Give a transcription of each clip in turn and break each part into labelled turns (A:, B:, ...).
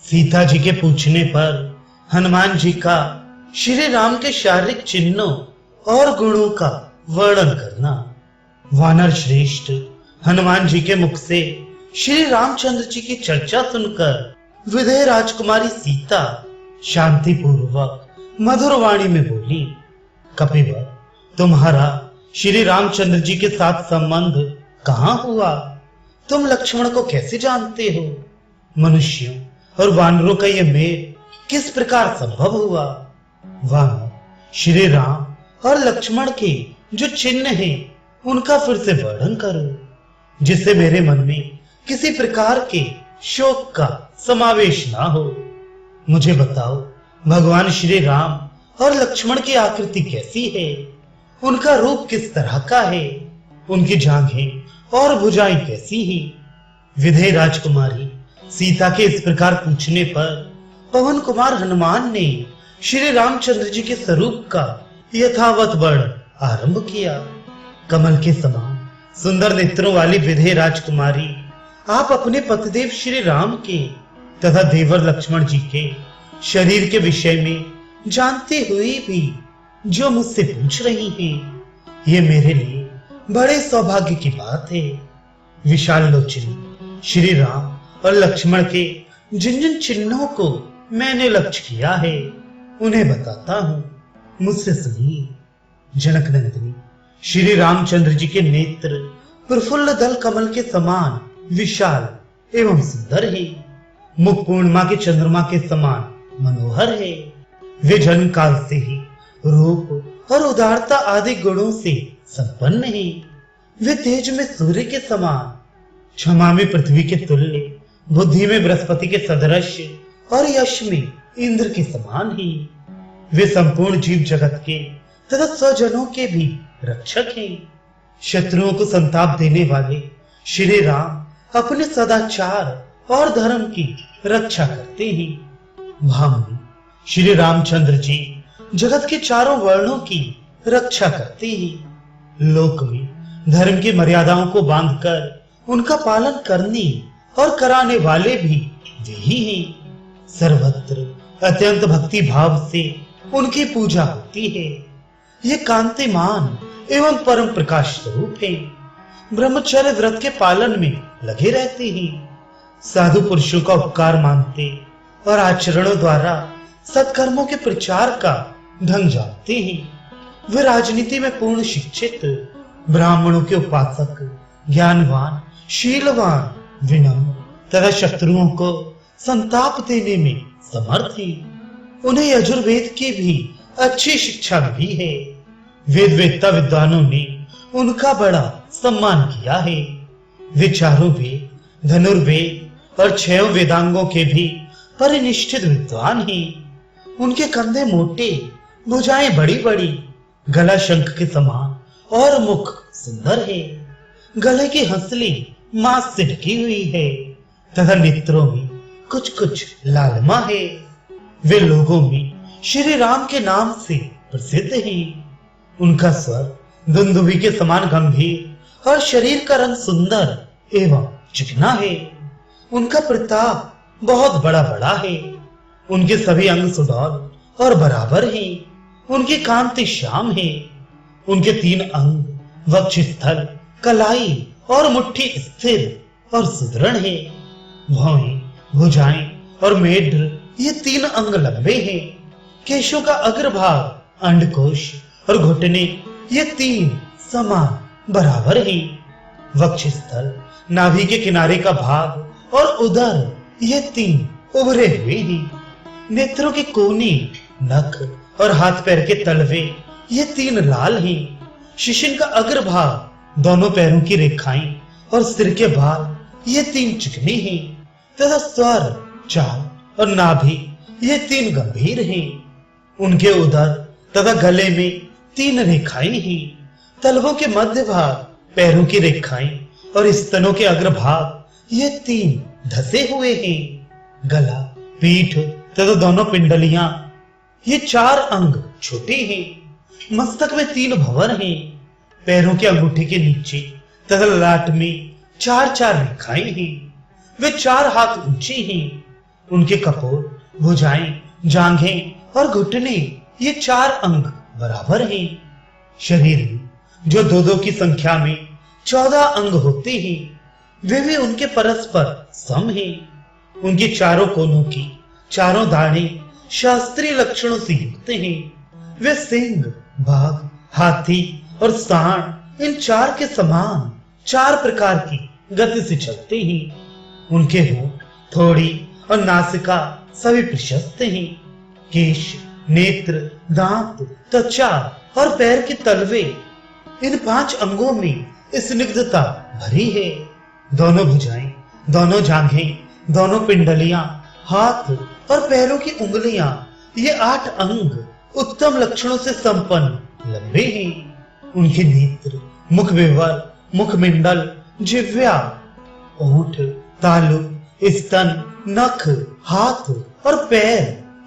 A: सीता जी के पूछने पर हनुमान जी का श्री राम के शारीरिक चिन्हों और गुणों का वर्णन करना। वानर श्रेष्ठ हनुमान जी के मुख से श्री रामचंद्र जी की चर्चा सुनकर विदेह राजकुमारी सीता शांति पूर्वक मधुर वाणी में बोली, कपिवर, तुम्हारा श्री रामचंद्र जी के साथ संबंध कहाँ हुआ? तुम लक्ष्मण को कैसे जानते हो? मनुष्यों और वानरों का यह मेल किस प्रकार संभव हुआ? वानर श्री राम और लक्ष्मण के जो चिन्ह हैं उनका फिर से वर्णन करो, जिससे मेरे मन में किसी प्रकार के शोक का समावेश ना हो। मुझे बताओ, भगवान श्री राम और लक्ष्मण की आकृति कैसी है? उनका रूप किस तरह का है? उनकी जांघें और भुजाएं कैसी हैं? विदेह राजकुमारी सीता के इस प्रकार पूछने पर पवन कुमार हनुमान ने श्री रामचंद्र जी के स्वरूप का यथावत वर्णन आरंभ किया। कमल के समान सुंदर नेत्रों वाली विदेह राजकुमारी, आप अपने पतिदेव श्री राम के तथा देवर लक्ष्मण जी के शरीर के विषय में जानते हुए भी जो मुझसे पूछ रही हैं, ये मेरे लिए बड़े सौभाग्य की बात है। विशाल लोचनी श्री राम और लक्ष्मण के जिन जिन चिन्हों को मैंने लक्ष्य किया है उन्हें बताता हूं, मुझसे सुनिए। जनक नंदिनी श्री रामचंद्र जी के नेत्र प्रफुल्ल दल कमल के समान विशाल एवं सुंदर है। मुख पूर्णिमा के चंद्रमा के समान मनोहर है। वे जन्म काल से ही रूप और उदारता आदि गुणों से संपन्न है। वे तेज में सूर्य के समान, क्षमा में पृथ्वी के तुल्य, बुद्धि में बृहस्पति के सदृश और यश में इंद्र के समान ही। वे संपूर्ण जीव जगत के तथा स्वजनों के भी रक्षक हैं। शत्रुओं को संताप देने वाले श्री राम अपने सदाचार और धर्म की रक्षा करते हैं। भामिनी श्री रामचंद्र जी जगत के चारों वर्णों की रक्षा करते हैं। लोक में धर्म की मर्यादाओं को बांधकर उनका पालन करने और कराने वाले भी वे ही हैं। सर्वत्र अत्यंत भक्ति भाव से उनकी पूजा होती है। ये कांतिमान एवं परम प्रकाश स्वरूप है। ब्रह्मचर्य व्रत के पालन में लगे रहते हैं। साधु पुरुषों का उपकार मानते और आचरणों द्वारा सत्कर्मों के प्रचार का ढंग जानते हैं। वे राजनीति में पूर्ण शिक्षित, ब्राह्मणों के उपासक, ज्ञानवान, शीलवान, विनम्र तथा शत्रुओं को संताप देने में समर्थ हैं। उन्हें यजुर्वेद की भी अच्छी शिक्षा मिली है। वेद वेदता विद्वानों ने उनका बड़ा सम्मान किया है। वे चारों वेद, धनुर्वेद और 6 वेदांगों के भी परिनिष्ठित विद्वान हैं। उनके कंधे मोटे, भुजाएं बड़ी बड़ी, गला शंख के समान और मुख सुंदर है। गले की हंसली मांस से ढकी हुई है तथा नेत्रों में कुछ कुछ लालिमा है। वे लोगों में श्री राम के नाम से प्रसिद्ध हैं। उनका स्वर दुंदुभी के समान गंभीर और शरीर का रंग सुंदर एवं चिकना है। उनका प्रताप बहुत बड़ा बड़ा है। उनके सभी अंग सुडौल और बराबर हैं। उनकी कांति श्याम है। उनके 3 अंग वक्षस्थल, कलाई और मुट्ठी स्थिर और सुदृढ़ है। भौहें, भुजाएं और मेढ्र ये 3 अंग लंबे हैं। केशों का अग्रभाग, अंडकोश और घुटने ये 3 समान बराबर हैं। वक्षस्थल, नाभि के किनारे का भाग और उदर ये 3 उभरे हुए हैं। नेत्रों के कोने, नख और हाथ पैर के तलवे ये 3 लाल हैं। शिशिन का अग्रभाग, दोनों पैरों की रेखाएं और सिर के बाल ये 3 चिकने हैं तथा स्वर, चाल और नाभि ये 3 गंभीर हैं। उनके उदर तथा गले में 3 रेखाएं हैं। तलवों के मध्य भाग, पैरों की रेखाएं और स्तनों के अग्रभाग ये 3 धसे हुए हैं। गला, पीठ तथा दोनों पिंडलियां ये 4 अंग छोटे हैं। मस्तक में 3 भंवर हैं। पैरों के अंगूठे के नीचे तथा ललाट में 4-4 रेखाएं हैं। वे 4 हाथ ऊंचे हैं। उनके कपोल, भुजाएं, जांघें और घुटने, ये 4 अंग बराबर हैं। शरीर में जो 2-2 की संख्या में 14 अंग होते हैं, वे भी उनके परस्पर सम हैं। उनके चारों कोनों की चारों दाढ़ें शास्त्रीय लक्षणों से युक्त हैं। वे सिंह, बाघ, हाथी और सांड, इन 4 के समान 4 प्रकार की गति से चलते हैं। उनके होंठ, थोड़ी और नासिका सभी प्रशस्त हैं। केश, नेत्र, दांत, त्वचा और पैर के तलवे, इन 5 अंगों में स्निग्धता भरी है। दोनों भुजाएं, दोनों जांघें, दोनों पिंडलियां, हाथ और पैरों की उंगलियां, ये 8 अंग उत्तम लक्षणों से संपन्न लंबे हैं। उनके नेत्र, मुख विवर, मुखमंडल, जिह्वा, ओठ, तालु, स्तन, नख, हाथ और पैर,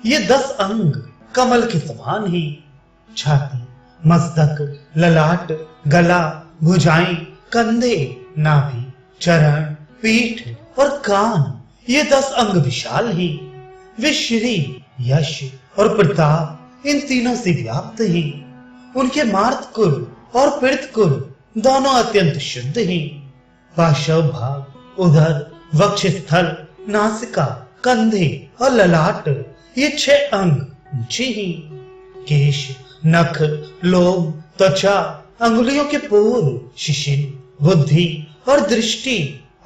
A: ये 10 अंग कमल के समान हैं। छाती, मस्तक, ललाट, गला, भुजाएं, कंधे, नाभि, चरण, पीठ और कान, ये 10 अंग विशाल हैं। वे श्री, यश और प्रताप, इन तीनों से व्याप्त हैं। उनके मार्त कुल और पीड़ित कुल दोनों अत्यंत शुद्ध हैं। पार्श्व भाग, उदर, वक्षस्थल, नासिका, कंधे और ललाट, ये 6 अंग ऊंचे हैं। केश, नख, लोम, त्वचा, अंगुलियों के पोल, शिशिर, बुद्धि और दृष्टि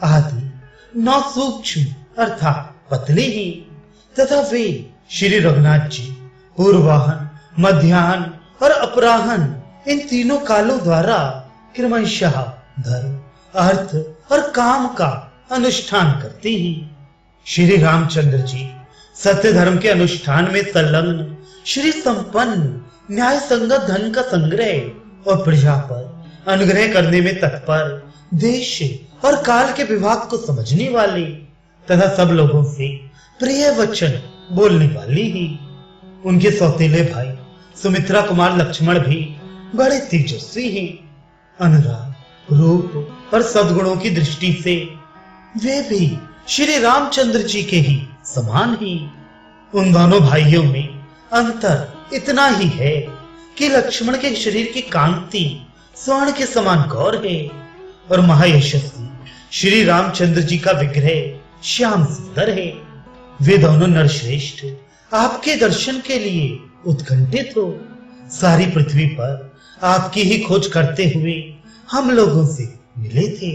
A: आदि 9 सूक्ष्म अर्थात पतले हैं। तथा वे श्री रघुनाथ जी पूर्वाहन, मध्याह्न और अपराहन, इन तीनों कालों द्वारा क्रमशः धर्म, अर्थ और काम का अनुष्ठान करते हैं। श्री रामचंद्र जी सत्य धर्म के अनुष्ठान में संलग्न, श्री संपन्न, न्याय संगत धन का संग्रह और प्रजा पर अनुग्रह करने में तत्पर, देश और काल के विभाग को समझने वाले तथा सब लोगों से प्रिय वचन बोलने वाले ही। उनके सौतेले भाई सुमित्रा कुमार लक्ष्मण भी बड़े तेजस्वी हैं। अनुराग, रूप और सद्गुणों की दृष्टि से वे भी श्री रामचंद्र जी के ही समान ही। उन दोनों भाइयों में अंतर इतना ही है कि लक्ष्मण के शरीर की कांति स्वर्ण के समान गौर है और महायशस्वी श्री रामचंद्र जी का विग्रह श्याम सुंदर है। वे दोनों नरश्रेष्ठ आपके दर्शन के लिए उत्कंठित हो। सारी पृथ्वी पर आपकी ही खोज करते हुए हम लोगों से मिले थे।